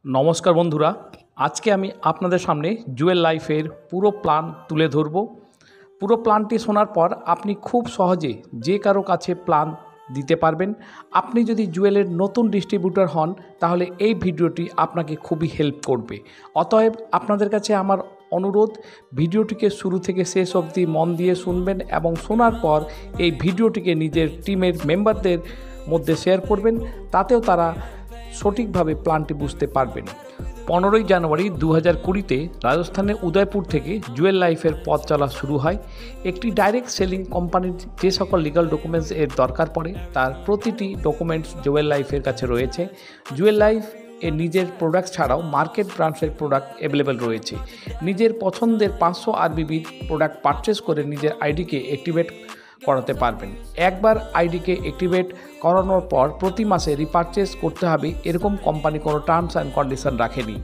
নমস্কার বন্ধুরা, আজকে আমি আপনাদের সামনে জুয়েল লাইফের পুরো প্ল্যান তুলে ধরব। পুরো প্ল্যানটি শোনার পর আপনি খুব সহজে যে কারো কাছে প্ল্যান দিতে পারবেন। আপনি যদি জুয়েলের নতুন ডিস্ট্রিবিউটর হন তাহলে এই ভিডিওটি আপনাকে খুবই হেল্প করবে। অতএব আপনাদের কাছে আমার অনুরোধ, ভিডিওটিকে শুরু থেকে শেষ অবধি মন দিয়ে শুনবেন এবং শোনার পর এই ভিডিওটিকে নিজের টিমের মেম্বারদের মধ্যে শেয়ার করবেন, তাতেও তারা সঠিকভাবে প্ল্যানটি বুঝতে পারবেন। 15ই জানুয়ারি 2020-তে রাজস্থানের উদয়পুর থেকে জুয়েল লাইফের পথ চলা শুরু হয়। একটি ডাইরেক্ট সেলিং কোম্পানির যে সকল লিগাল ডকুমেন্টস এর দরকার পড়ে তার প্রতিটি ডকুমেন্টস জুয়েল লাইফের কাছে রয়েছে। জুয়েল লাইফ এর নিজের প্রোডাক্ট ছাড়াও মার্কেট ব্রাঞ্চের প্রোডাক্ট অ্যাভেলেবেল রয়েছে। নিজের পছন্দের 500 আরবিবির প্রোডাক্ট পারচেস করে নিজের আইডিকে অ্যাক্টিভেট করাতে পারবেন। একবার আইডিকে অ্যাক্টিভেট করানোর পর প্রতি মাসে রিপারচেস করতে হবে এরকম কোম্পানি কোনো টার্মস অ্যান্ড কন্ডিশন রাখেনি।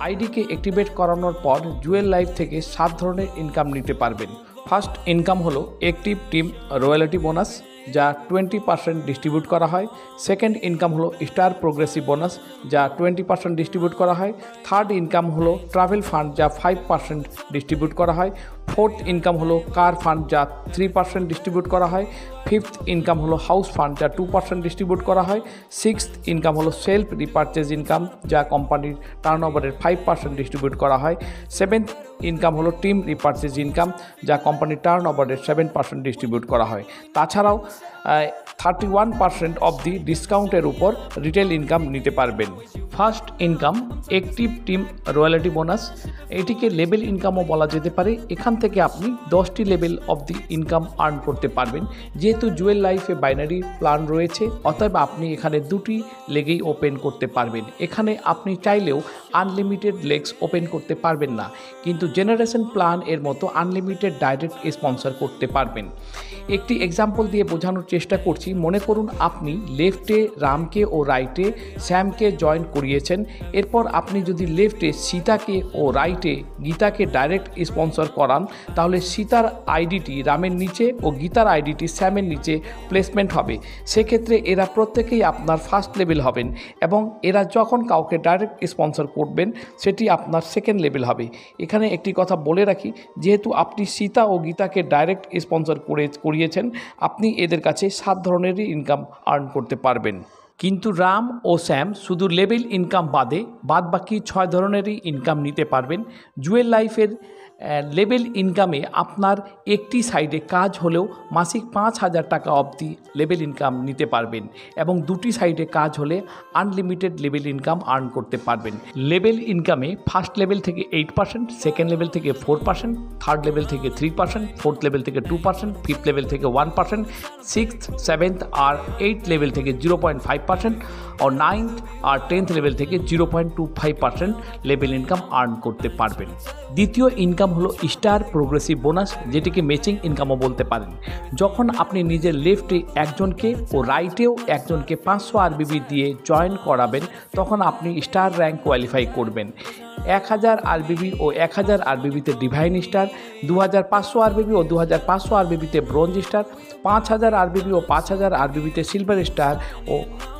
আইডিকে অ্যাক্টিভেট করানোর পর জুয়েল লাইফ থেকে 7 ধরনের ইনকাম নিতে পারবেন। ফার্স্ট ইনকাম হলো অ্যাক্টিভ টিম রয়্যালটি বোনাস, যা 20% ডিস্ট্রিবিউট করা হয়। সেকেন্ড ইনকাম হলো স্টার প্রোগ্রেসিভ বোনাস, যা 20% ডিস্ট্রিবিউট করা হয়। থার্ড ইনকাম হলো ট্রাভেল ফান্ড, যা 5% ডিস্ট্রিবিউট করা হয়। ফোর্থ ইনকাম হলো কার ফান্ড, যা 3% ডিস্ট্রিবিউট করা হয়। ফিফথ ইনকাম হলো হাউস ফান্ড, যা 2% ডিস্ট্রিবিউট করা হয়। সিক্সথ ইনকাম হলো সেলফ রিপারচেজ ইনকাম, যা কোম্পানির টার্নওভারের 5% ডিস্ট্রিবিউট করা হয়। সেভেন্থ ইনকাম হলো টিম রিপারচেজ ইনকাম, যা কোম্পানির টার্নওভারের 7% ডিস্ট্রিবিউট করা হয়। তাছাড়াও 31% অব দি ডিসকাউন্টের উপর রিটেল ইনকাম নিতে পারবেন। First income active team royalty bonus, এটিকে লেভেল ইনকামও বলা যেতে পারে। এখান থেকে আপনি 10টি level of the income earn করতে পারবেন। যেহেতু জুয়েল লাইফে বাইনারি প্ল্যান রয়েছে, অতএব আপনি এখানে 2টি লেগেই ওপেন করতে পারবেন। এখানে আপনি চাইলেও আনলিমিটেড লেগস ওপেন করতে পারবেন না, কিন্তু জেনারেশন প্ল্যান এর মতো আনলিমিটেড ডাইরেক্ট স্পন্সর করতে পারবেন। একটি এক্সাম্পল দিয়ে বোঝানোর চেষ্টা করছি। মনে করুন আপনি লেফটে রামকে ও রাইটে শ্যামকে জয়েন করিয়েছেন। এরপর আপনি যদি লেফটে সীতাকে ও রাইটে গীতাকে ডাইরেক্ট স্পন্সর করান, তাহলে সীতার আইডিটি রামের নিচে ও গীতার আইডিটি শ্যামের নিচে প্লেসমেন্ট হবে। সেক্ষেত্রে এরা প্রত্যেকেই আপনার ফার্স্ট লেভেল হবেন এবং এরা যখন কাউকে ডাইরেক্ট স্পন্সর করবেন সেটি আপনার সেকেন্ড লেভেল হবে। এখানে একটি কথা বলে রাখি, যেহেতু আপনি সীতা ও গীতাকে ডাইরেক্ট স্পন্সর করিয়েছেন, আপনি এদের কাছে 7 ধরনেরই ইনকাম আর্ন করতে পারবেন। কিন্তু রাম ও শ্যাম শুধু লেভেল ইনকাম বাদ বাকি 6 ধরনেরই ইনকাম নিতে পারবেন। জুয়েল লাইফের লেভেল ইনকামে আপনার একটি সাইডে কাজ হলেও মাসিক 5,000 টাকা অবধি লেভেল ইনকাম নিতে পারবেন এবং 2টি সাইডে কাজ হলে আনলিমিটেড লেভেল ইনকাম আর্ন করতে পারবেন। লেভেল ইনকামে ফার্স্ট লেভেল থেকে 8%, সেকেন্ড লেভেল থেকে 4%, থার্ড লেভেল থেকে 3%, ফোর্থ লেভেল থেকে 2%, ফিফথ লেভেল থেকে 1%, সিক্সথ, সেভেন্থ আর 8th লেভেল থেকে 0.5% और 9th আর 10th লেভেল থেকে 0.25% লেভেল ইনকাম আর্ন করতে পারবেন। দ্বিতীয় ইনকাম হলো স্টার প্রোগ্রেসিভ বোনাস, যেটিকে ম্যাচিং ইনকামও বলতে পারেন। যখন আপনি নিজের লেফটে একজনকে ও রাইটেও একজনকে 500 আরবিবি দিয়ে জয়েন করাবেন, তখন আপনি স্টার র্যাঙ্ক কোয়ালিফাই করবেন। 1000 আরবিবি ও 1000 আরবিবিতে ডিভাইন স্টার, 2500 আরবিবি ও 2500 আরবিবিতে ব্রোঞ্জ স্টার, 5000 আরবিবি ও 5000 আরবিবিতে সিলভার স্টার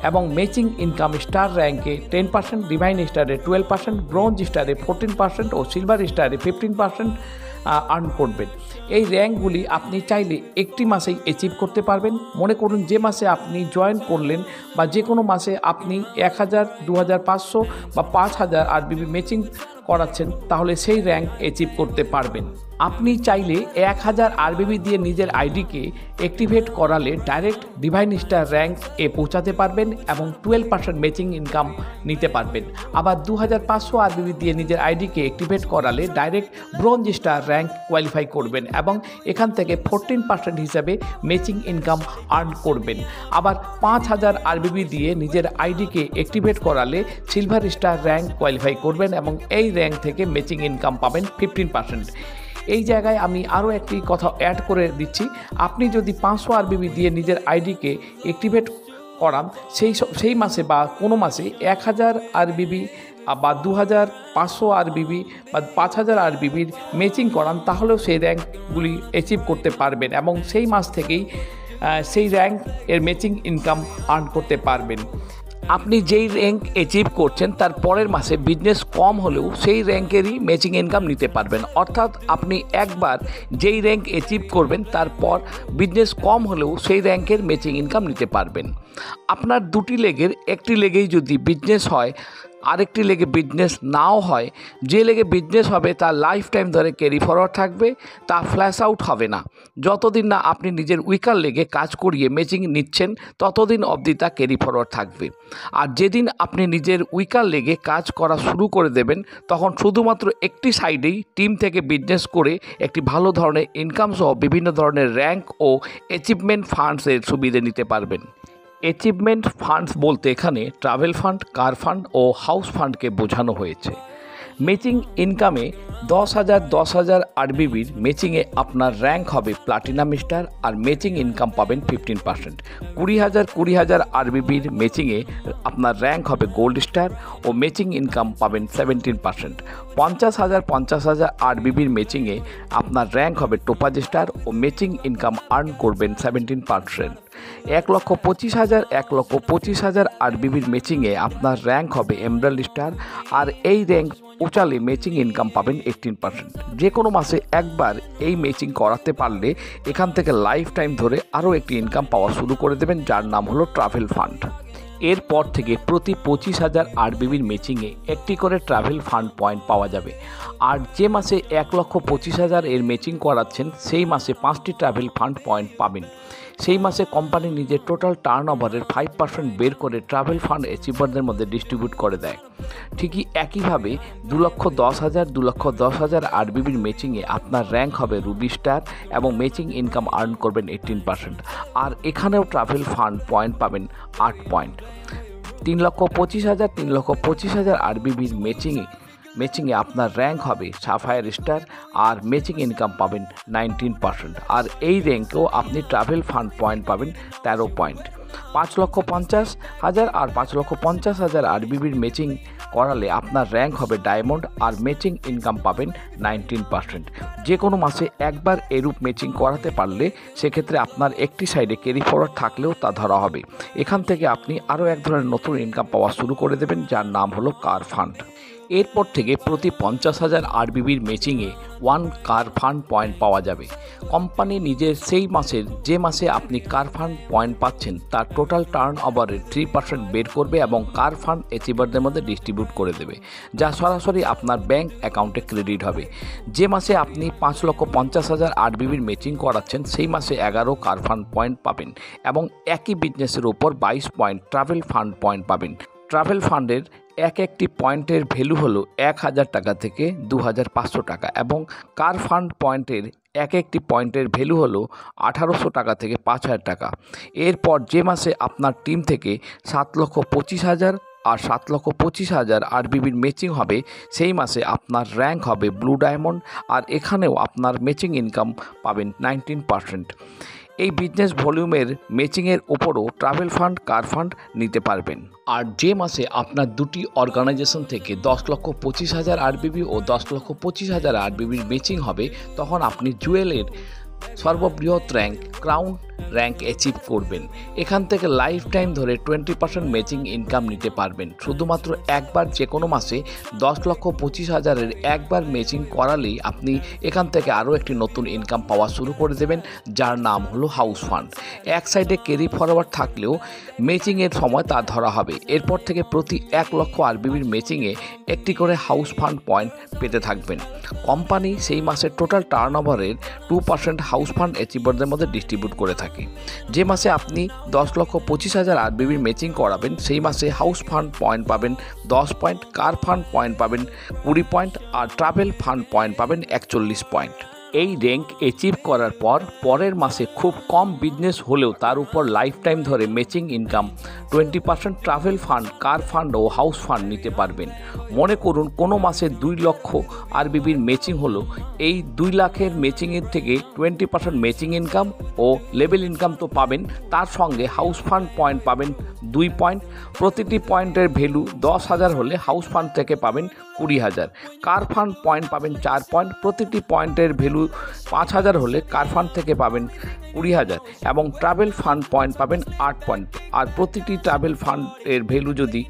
এবং ম্যাচিং ইনকাম স্টার র্যাঙ্কে 10%, ডিভাইন স্টারে 12%, ব্রোঞ্জ স্টারে 14% ও সিলভার স্টারে 15% আর্ন করবেন। এই র্যাঙ্কগুলি আপনি চাইলে একটি মাসেই অ্যাচিভ করতে পারবেন। মনে করুন যে মাসে আপনি জয়েন করলেন বা যে কোনো মাসে আপনি 1000, 2500 বা 5000 আরবিবি ম্যাচিং করাচ্ছেন, তাহলে সেই র্যাঙ্ক অ্যাচিভ করতে পারবেন। আপনি চাইলে 1000 আরবিবি দিয়ে নিজের আইডিকে অ্যাক্টিভেট করালে ডাইরেক্ট ডিভাইন স্টার র্যাঙ্ক পৌঁছাতে পারবেন এবং 12% ম্যাচিং ইনকাম নিতে পারবেন। আবার 2500 আরবিবি দিয়ে নিজের আইডিকে অ্যাক্টিভেট করালে direct bronze star rank qualify করবেন এবং এখান থেকে 14% হিসাবে ম্যাচিং ইনকাম আর্ন করবেন। আবার 5000 আরবিবি দিয়ে নিজের আইডিকে অ্যাক্টিভেট করালে সিলভার স্টার র্যাঙ্ক কোয়ালিফাই করবেন এবং এই র্যাঙ্ক থেকে ম্যাচিং ইনকাম পাবেন 15%। এই জায়গায় আমি আরও একটি কথা অ্যাড করে দিচ্ছি। আপনি যদি 500 আরবিবি দিয়ে নিজের আইডিকে অ্যাক্টিভেট করান, সেই মাসে বা কোনো মাসে 1000 আরবিবি বা 2500 আরবিবি বা 5000 আরবিবির ম্যাচিং করান, তাহলেও সেই র্যাঙ্কগুলি অ্যাচিভ করতে পারবেন এবং সেই মাস থেকেই সেই র্যাঙ্ক এর ম্যাচিং ইনকাম আর্ন করতে পারবেন। আপনি যেই র্যাঙ্ক অ্যাচিভ করছেন তার পরের মাসে বিজনেস কম হলেও সেই র্যাঙ্কেরই ম্যাচিং ইনকাম নিতে পারবেন। অর্থাৎ আপনি একবার যেই র্যাঙ্ক অ্যাচিভ করবেন তারপর বিজনেস কম হলেও সেই র্যাঙ্কের ম্যাচিং ইনকাম নিতে পারবেন। আপনার দুটি লেগের একটি লেগেই যদি বিজনেস হয়, আরেকটি লেগে বিজনেস নাও হয়, যে লেগে বিজনেস হবে তার লাইফ টাইম ধরে ক্যারি ফরওয়ার্ড থাকবে, তা ফ্ল্যাশ আউট হবে না। যতদিন না আপনি নিজের উইকার লেগে কাজ করিয়ে ম্যাচিং নিচ্ছেন ততদিন অবধি তা ক্যারি ফরওয়ার্ড থাকবে। আর যেদিন আপনি নিজের উইকার লেগে কাজ করা শুরু করে দেবেন তখন শুধুমাত্র একটি সাইডেই টিম থেকে বিজনেস করে একটি ভালো ধরনের ইনকাম সহ বিভিন্ন ধরনের র্যাঙ্ক ও অ্যাচিভমেন্ট ফান্ডসের সুবিধা নিতে পারবেন। অ্যাচিভমেন্ট ফান্ডস বলতে এখানে ট্রাভেল ফান্ড, কার ফান্ড ও হাউস ফান্ডকে বোঝানো হয়েছে। ম্যাচিং ইনকামে 10,000 আরবিবির ম্যাচিংয়ে আপনার র্যাঙ্ক হবে প্লাটিনাম স্টার আর ম্যাচিং ইনকাম পাবেন 15%। 20,000 আরবিবির ম্যাচিংয়ে আপনার র্যাঙ্ক হবে গোল্ড স্টার ও ম্যাচিং ইনকাম পাবেন 17%। 50,000 আরবিবির ম্যাচিংয়ে আপনার র্যাঙ্ক হবে টোপাজ স্টার ও ম্যাচিং ইনকাম আর্ন করবেন 17%। 1,25,000 আরবিবির ম্যাচিংয়ে আপনার র্যাঙ্ক হবে এমরাল্ড স্টার আর এই র্যাঙ্ক উচালে ম্যাচিং ইনকাম পাবেন 18%। যে কোনো মাসে একবার এই ম্যাচিং করাতে পারলে এখান থেকে লাইফ টাইম ধরে আরও একটি ইনকাম পাওয়া শুরু করে দেবেন, যার নাম হলো ট্রাভেল ফান্ড। এরপর থেকে প্রতি 25,000 আরবিবির ম্যাচিংয়ে একটি করে ট্রাভেল ফান্ড পয়েন্ট পাওয়া যাবে। আর যে মাসে 1,25,000 এর ম্যাচিং করাচ্ছেন সেই মাসে 5টি ট্রাভেল ফান্ড পয়েন্ট পাবেন। সেই মাসে কোম্পানি নিজের টোটাল টার্ন ওভারের 5% বের করে ট্রাভেল ফান্ড অ্যাচিভারদের মধ্যে ডিস্ট্রিবিউট করে দেয়। ঠিকই একইভাবে 2,10,000 আরবিবির ম্যাচিংয়ে আপনার র্যাঙ্ক হবে রুবি স্টার এবং ম্যাচিং ইনকাম আর্ন করবেন 18%। আর এখানেও ট্রাভেল ফান্ড পয়েন্ট পাবেন 8 পয়েন্ট। 3,25,000 আরবিবির ম্যাচিংয়ে আপনার র্যাঙ্ক হবে সাফায়ার স্টার আর ম্যাচিং ইনকাম পাবেন 19%। আর এই র্যাঙ্কেও আপনি ট্রাভেল ফান্ড পয়েন্ট পাবেন 13 পয়েন্ট। 5,50,000 আর 5,50,000 আরবিবির ম্যাচিং করালে আপনার র্যাঙ্ক হবে ডায়মন্ড আর ম্যাচিং ইনকাম পাবেন 19%। যে কোনো মাসে একবার এরূপ ম্যাচিং করাতে পারলে সেক্ষেত্রে আপনার একটি সাইডে ক্যারি ফরওয়ার্ড থাকলেও তা ধরা হবে। এখান থেকে আপনি আরও এক ধরনের নতুন ইনকাম পাওয়া শুরু করে দেবেন, যার নাম হলো কার ফান্ড। এরপর থেকে প্রতি 50,000 আরবিবির ম্যাচিংয়ে 1 কার ফান্ড পয়েন্ট পাওয়া যাবে। কোম্পানি নিজের সেই মাসের যে মাসে আপনি কার ফান্ড পয়েন্ট পাচ্ছেন তার টোটাল টার্ন ওভারের 3% বের করবে এবং কার ফান্ড অ্যাচিভারদের মধ্যে ডিস্ট্রিবিউট করে দেবে, যা সরাসরি আপনার ব্যাঙ্ক অ্যাকাউন্টে ক্রেডিট হবে। যে মাসে আপনি 5,50,000 আরবিবির ম্যাচিং করাচ্ছেন সেই মাসে 11 কার ফান্ড পয়েন্ট পাবেন এবং একই বিজনেসের ওপর 22 পয়েন্ট ট্রাভেল ফান্ড পয়েন্ট পাবেন। ট্রাভেল ফান্ডের একটি পয়েন্টের ভ্যালু হলো 1,000 টাকা থেকে 2,500 টাকা এবং কার ফান্ড পয়েন্টের একটি পয়েন্টের ভ্যালু হলো 1,800 টাকা থেকে 5,000 টাকা। এরপর যে মাসে আপনার টিম থেকে 7,25,000 আর 7,25,000 আরবিবির ম্যাচিং হবে সেই মাসে আপনার র্যাঙ্ক হবে ব্লু ডায়মন্ড আর এখানেও আপনার ম্যাচিং ইনকাম পাবেন 19%। এই বিজনেস ভলিউমের ম্যাচিংয়ের ওপরও ট্রাভেল ফান্ড, কার ফান্ড নিতে পারবেন। আর যে মাসে আপনার দুটি অর্গানাইজেশন থেকে 10,25,000 আরবিবি ও 10,25,000 আরবিবির ম্যাচিং হবে তখন আপনি জুয়েলের সর্ববৃহৎ র্যাঙ্ক ক্রাউন র্যাঙ্ক অ্যাচিভ করবেন। এখান থেকে লাইফ টাইম ধরে 20% ম্যাচিং ইনকাম নিতে পারবেন। শুধুমাত্র একবার যে কোনো মাসে 10,25,000 একবার ম্যাচিং করালেই আপনি এখান থেকে আরও একটি নতুন ইনকাম পাওয়া শুরু করে দেবেন, যার নাম হলো হাউস ফান্ড। এক সাইডে ক্যারি ফরওয়ার্ড থাকলেও ম্যাচিংয়ের সময় তা ধরা হবে। এরপর থেকে প্রতি 1,00,000 আরবিবির ম্যাচিংয়ে একটি করে হাউস ফান্ড পয়েন্ট পেতে থাকবেন। কোম্পানি সেই মাসের টোটাল টার্ন ওভারের 2% হাউস ফান্ড অ্যাচিভারদের মধ্যে ডিস্ট্রিবিউট করে থাকে। যে মাসে আপনি 10,25,000 আরবিবির ম্যাচিং করাবেন সেই মাসে হাউস ফান্ড পয়েন্ট পাবেন 10 পয়েন্ট, কার ফান্ড পয়েন্ট পাবেন 20 পয়েন্ট আর ট্রাভেল ফান্ড পয়েন্ট পাবেন 41 পয়েন্ট। এই র্যাঙ্ক অ্যাচিভ করার পর পরের মাসে খুব কম বিজনেস হলেও তার উপর লাইফ টাইম ধরে matching income 20% travel fund, car fund ও হাউস ফান্ড নিতে পারবেন। মনে করুন কোনো মাসে 2 লক্ষ আরবিবির ম্যাচিং হলো, এই 2 লাখের ম্যাচিংয়ের থেকে 20% ম্যাচিং ইনকাম ও লেভেল ইনকাম তো পাবেন, তার সঙ্গে হাউস ফান্ড পয়েন্ট পাবেন 2 পয়েন্ট। প্রতিটি পয়েন্টের ভ্যালু 10,000 হলে হাউস ফান্ড থেকে পাবেন 20,000। কার ফান্ড পয়েন্ট পাবেন 4 পয়েন্ট। প্রতিটি পয়েন্টের ভ্যালু ভ্যালু 5,000 হলে কার ফান্ড থেকে পাবেন 20,000 এবং ট্রাভেল ফান্ড পয়েন্ট পাবেন 8 পয়েন্ট। আর প্রতিটি ট্রাভেল ফান্ডের ভ্যালু যদি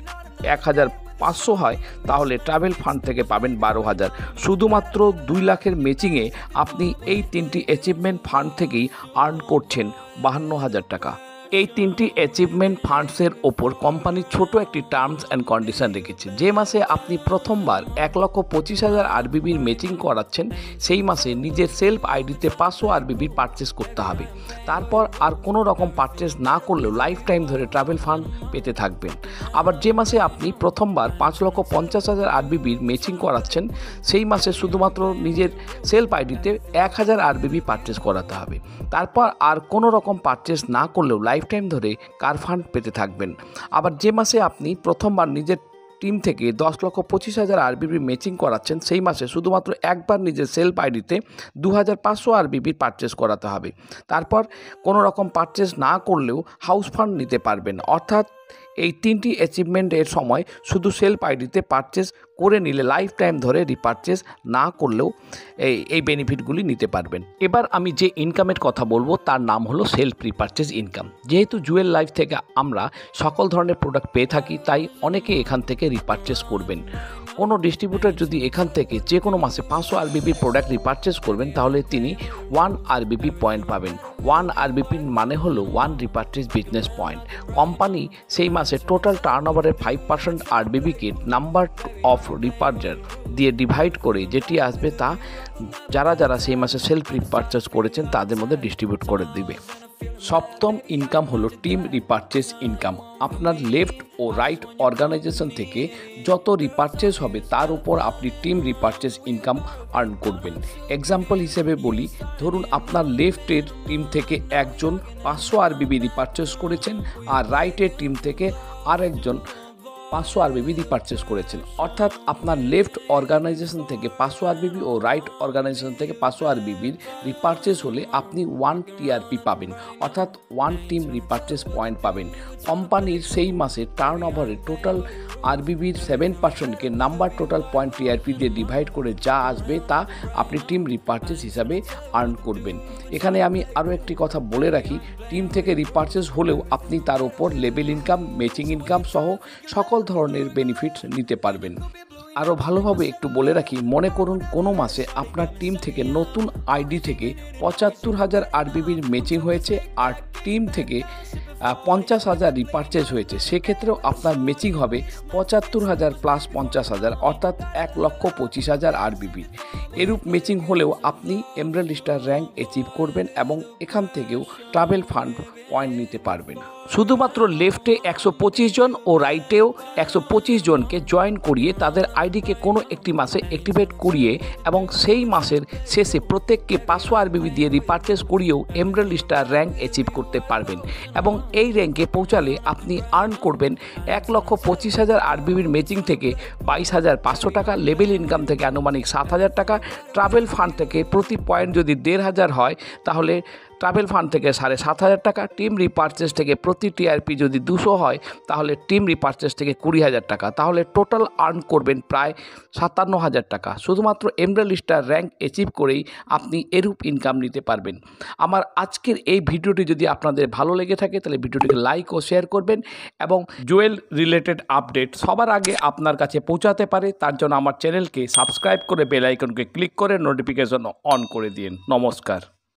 1,500 হয় তাহলে ট্রাভেল ফান্ড থেকে পাবেন 12,000। শুধুমাত্র 2 লাখের ম্যাচিংয়ে আপনি এই 3টি অ্যাচিভমেন্ট ফান্ড থেকেই আর্ন করছেন 52,000 টাকা। এই 3টি অ্যাচিভমেন্ট ফান্ডসের ওপর কোম্পানি ছোট একটি টার্মস অ্যান্ড কন্ডিশন রেখেছে। যে মাসে আপনি প্রথমবার 1,25,000 আরবিবির ম্যাচিং করাচ্ছেন সেই মাসে নিজের সেলফ আইডিতে 500 আরবিবির পারচেস করতে হবে। তারপর আর কোনো রকম পারচেস না করলেও লাইফ টাইম ধরে ট্রাভেল ফান্ড পেতে থাকবেন। আবার যে মাসে আপনি প্রথমবার 5,50,000 আরবিবির ম্যাচিং করাচ্ছেন সেই মাসে শুধুমাত্র নিজের সেলফ আইডিতে 1,000 আরবিবি পারচেস করাতে হবে। তারপর আর কোনো রকম পারচেস না করলেও লাইফ টাইম ধরে কার ফান্ড পেতে থাকবেন। আবার যে মাসে আপনি প্রথমবার নিজের টিম থেকে 10,25,000 আরবিবি ম্যাচিং করাচ্ছেন সেই মাসে শুধুমাত্র একবার নিজের সেলফ আইডিতে 2,500 আরবিবির পারচেস করাতে হবে। তারপর কোনো রকম পারচেস না করলেও হাউস ফান্ড নিতে পারবেন। অর্থাৎ এই 3টি অ্যাচিভমেন্টের সময় শুধু সেলফ আইডিতে পারচেস করে নিলে লাইফ টাইম ধরে রিপারচেস না করলেও এই বেনিফিটগুলি নিতে পারবেন। এবার আমি যে ইনকামের কথা বলবো তার নাম হলো সেলফ রিপারচেস ইনকাম। যেহেতু জুয়েল লাইফ থেকে আমরা সকল ধরনের প্রোডাক্ট পেয়ে থাকি তাই অনেকে এখান থেকে রিপারচেস করবেন। কোনো ডিস্ট্রিবিউটর যদি এখান থেকে যে কোনো মাসে 500 আরবিবি প্রোডাক্ট রিপারচেস করবেন তাহলে তিনি 1 আরবিবি পয়েন্ট পাবেন। 1 আরবিবি মানে হলো 1 রিপারচেস বিজনেস পয়েন্ট। কোম্পানি সেই মাসে টোটাল টার্নওভারের 5% আরবিবিকে নাম্বার অফ রিপারচেস দিয়ে ডিভাইড করে যেটি আসবে তা যারা যারা সেই মাসে সেলফ রিপারচেস করেছেন তাদের মধ্যে ডিস্ট্রিবিউট করে দিবে। সপ্তম ইনকাম হলো টিম রিপারচেস ইনকাম। আপনার লেফট ও রাইট অর্গানাইজেশন থেকে যত রিপারচেস হবে তার উপর আপনি টিম রিপারচেস ইনকাম আর্ন করবেন। এক্সাম্পল হিসেবে বলি, ধরুন আপনার লেফটের টিম থেকে একজন 500 আরবিবি রিপারচেস করেছেন আর রাইটের টিম থেকে আরেকজন 500 আরবিবি রিপারচেস করেছেন। অর্থাৎ আপনার লেফট অর্গানাইজেশন থেকে 500 আরবিবি ও রাইট অর্গানাইজেশন থেকে 500 আরবিবির রিপারচেস হলে আপনি 1 টিআরপি পাবেন, অর্থাৎ 1 টিম রিপারচেস পয়েন্ট পাবেন। কোম্পানির সেই মাসে টার্ন ওভারের টোটাল আরবিবির 7%কে নাম্বার টোটাল পয়েন্ট টিআরপি দিয়ে ডিভাইড করে যা আসবে তা আপনি টিম রিপারচেস হিসাবে আর্ন করবেন। এখানে আমি আরও একটি কথা বলে রাখি, টিম থেকে রিপারচেস হলেও আপনি তার উপর লেভেল ইনকাম, ম্যাচিং ইনকাম সহ সকল ধরনের বেনিফিট নিতে পারবেন। আরও ভালোভাবে একটু বলে রাখি, মনে করুন কোনো মাসে আপনার টিম থেকে নতুন আইডি থেকে 75,000 আরবিবির ম্যাচিং হয়েছে আর টিম থেকে 50,000 রিপারচেস হয়েছে, সেক্ষেত্রেও আপনার ম্যাচিং হবে 75,000 প্লাস 50,000 অর্থাৎ 1,25,000 আরবিবির। এরূপ ম্যাচিং হলেও আপনি এমরাল্ড স্টার র্যাঙ্ক অ্যাচিভ করবেন এবং এখান থেকেও ট্রাভেল ফান্ড পয়েন্ট নিতে পারবেন। শুধুমাত্র লেফটে 125 জন ও রাইটেও 125 জনকে জয়েন করিয়ে তাদের আইডিকে কোনো একটি মাসে অ্যাক্টিভেট করিয়ে এবং সেই মাসের শেষে প্রত্যেককে 500 আরবিবি দিয়ে repurchase করিয়েও emerald star rank achieve করতে পারবেন এবং এই র্যাঙ্কে পৌঁছালে আপনি আর্ন করবেন 1,25,000 আরবিবির ম্যাচিং থেকে 22,500 টাকা, লেভেল ইনকাম থেকে আনুমানিক 7,000 টাকা, ট্রাভেল ফান্ড থেকে প্রতি পয়েন্ট যদি 1,500 হয় তাহলে ট্রাভেল ফান্ড থেকে 7,500 টাকা, টিম রিপারচেস থেকে প্রতি টিআরপি যদি 200 হয় তাহলে টিম রিপারচেস থেকে 20,000 টাকা, তাহলে টোটাল আর্ন করবেন প্রায় 57,000 টাকা। শুধুমাত্র এমরাল্ড স্টার র্যাঙ্ক অ্যাচিভ করেই আপনি এরূপ ইনকাম নিতে পারবেন। আমার আজকের এই ভিডিওটি যদি আপনাদের ভালো লেগে থাকে তাহলে ভিডিওটিকে লাইক ও শেয়ার করবেন এবং জুয়েল রিলেটেড আপডেট সবার আগে আপনার কাছে পৌঁছাতে পারে তার জন্য আমার চ্যানেলকে সাবস্ক্রাইব করে বেল আইকনকে ক্লিক করে নোটিফিকেশন অন করে দিন। নমস্কার।